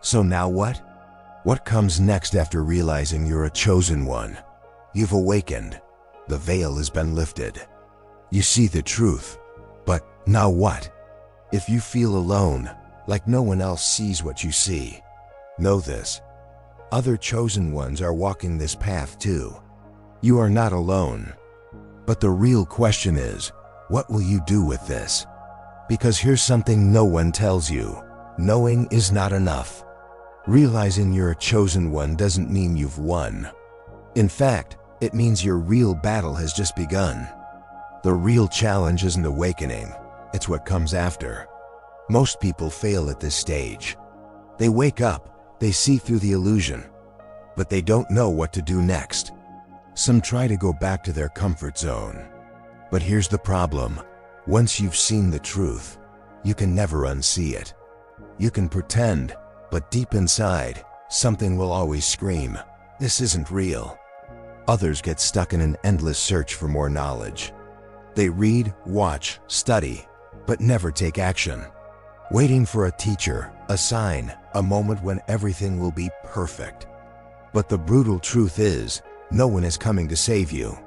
So now what? What comes next after realizing you're a chosen one? You've awakened. The veil has been lifted. You see the truth. But now what? If you feel alone, like no one else sees what you see, know this. Other chosen ones are walking this path too. You are not alone. But the real question is, what will you do with this? Because here's something no one tells you. Knowing is not enough. Realizing you're a chosen one doesn't mean you've won. In fact, it means your real battle has just begun. The real challenge isn't awakening, it's what comes after. Most people fail at this stage. They wake up, they see through the illusion, but they don't know what to do next. Some try to go back to their comfort zone. But here's the problem. Once you've seen the truth, you can never unsee it. You can pretend, but deep inside, something will always scream, "This isn't real." Others get stuck in an endless search for more knowledge. They read, watch, study, but never take action. Waiting for a teacher, a sign, a moment when everything will be perfect. But the brutal truth is, no one is coming to save you.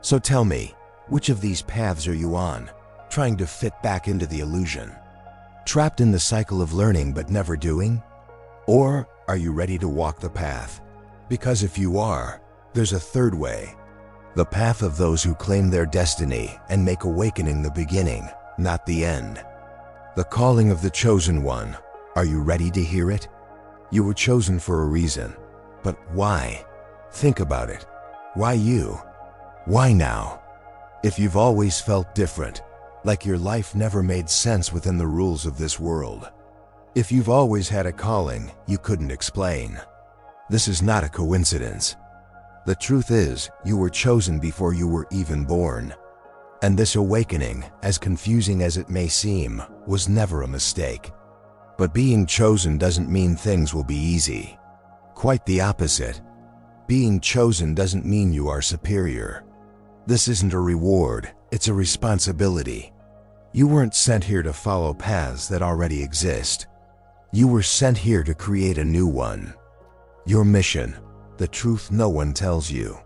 So tell me, which of these paths are you on, trying to fit back into the illusion? Trapped in the cycle of learning but never doing? Or are you ready to walk the path? Because if you are, there's a third way. The path of those who claim their destiny and make awakening the beginning, not the end. The calling of the chosen one. Are you ready to hear it? You were chosen for a reason. But why? Think about it. Why you? Why now? If you've always felt different, like your life never made sense within the rules of this world. If you've always had a calling you couldn't explain. This is not a coincidence. The truth is, you were chosen before you were even born. And this awakening, as confusing as it may seem, was never a mistake. But being chosen doesn't mean things will be easy. Quite the opposite. Being chosen doesn't mean you are superior. This isn't a reward, it's a responsibility. You weren't sent here to follow paths that already exist. You were sent here to create a new one. Your mission, the truth no one tells you.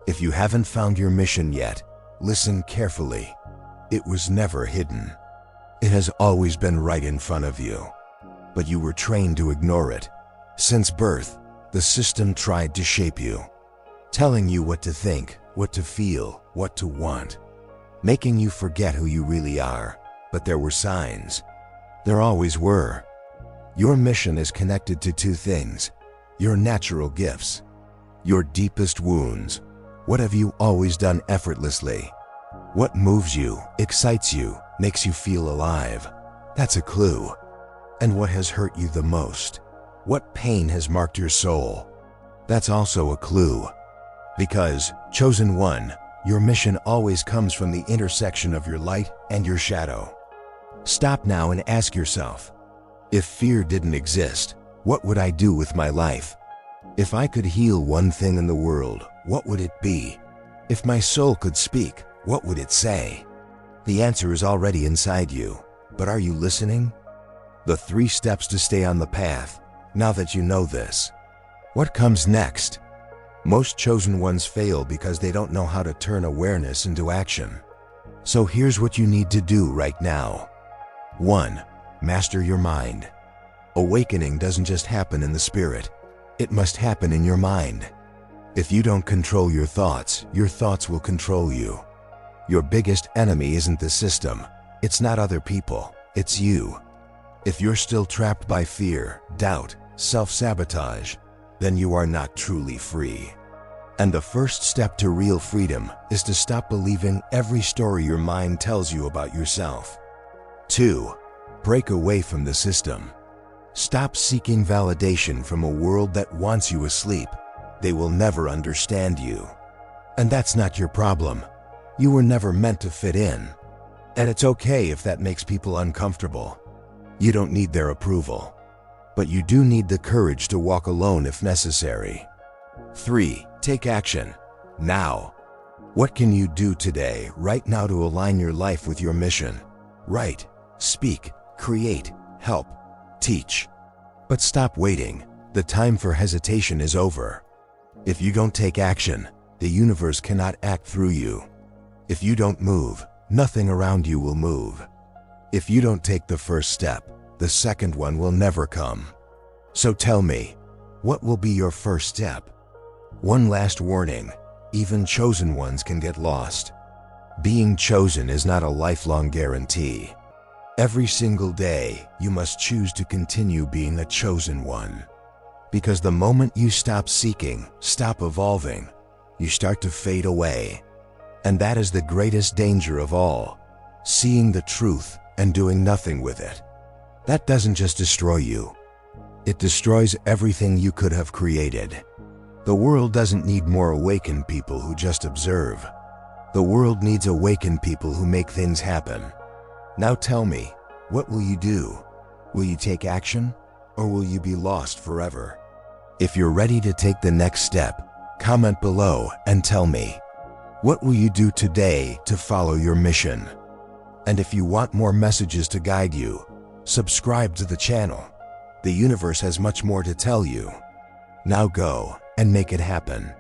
If you haven't found your mission yet, listen carefully. It was never hidden. It has always been right in front of you. But you were trained to ignore it. Since birth, the system tried to shape you, telling you what to think, what to feel, what to want, making you forget who you really are. But there were signs. There always were. Your mission is connected to two things: your natural gifts, your deepest wounds. What have you always done effortlessly? What moves you, excites you, makes you feel alive? That's a clue. And what has hurt you the most? What pain has marked your soul? That's also a clue. Because, chosen one, your mission always comes from the intersection of your light and your shadow. Stop now and ask yourself, if fear didn't exist, what would I do with my life? If I could heal one thing in the world, what would it be? If my soul could speak, what would it say? The answer is already inside you, but are you listening? The 3 steps to stay on the path, now that you know this. What comes next? Most chosen ones fail because they don't know how to turn awareness into action. So here's what you need to do right now. 1. Master your mind. Awakening doesn't just happen in the spirit. It must happen in your mind. If you don't control your thoughts will control you. Your biggest enemy isn't the system. It's not other people. It's you. If you're still trapped by fear, doubt, self-sabotage, then you are not truly free. And the first step to real freedom is to stop believing every story your mind tells you about yourself. 2. Break away from the system. Stop seeking validation from a world that wants you asleep. They will never understand you. And that's not your problem. You were never meant to fit in. And it's okay if that makes people uncomfortable. You don't need their approval. But you do need the courage to walk alone if necessary. 3. Take action. Now. What can you do today, right now, to align your life with your mission? Write, speak, create, help, teach. But stop waiting. The time for hesitation is over. If you don't take action, the universe cannot act through you. If you don't move, nothing around you will move. If you don't take the first step, the second one will never come. So tell me, what will be your first step? One last warning, even chosen ones can get lost. Being chosen is not a lifelong guarantee. Every single day, you must choose to continue being a chosen one. Because the moment you stop seeking, stop evolving, you start to fade away. And that is the greatest danger of all, seeing the truth and doing nothing with it. That doesn't just destroy you. It destroys everything you could have created. The world doesn't need more awakened people who just observe. The world needs awakened people who make things happen. Now tell me, what will you do? Will you take action, or will you be lost forever? If you're ready to take the next step, comment below and tell me. What will you do today to follow your mission? And if you want more messages to guide you, subscribe to the channel. The universe has much more to tell you. Now go and make it happen.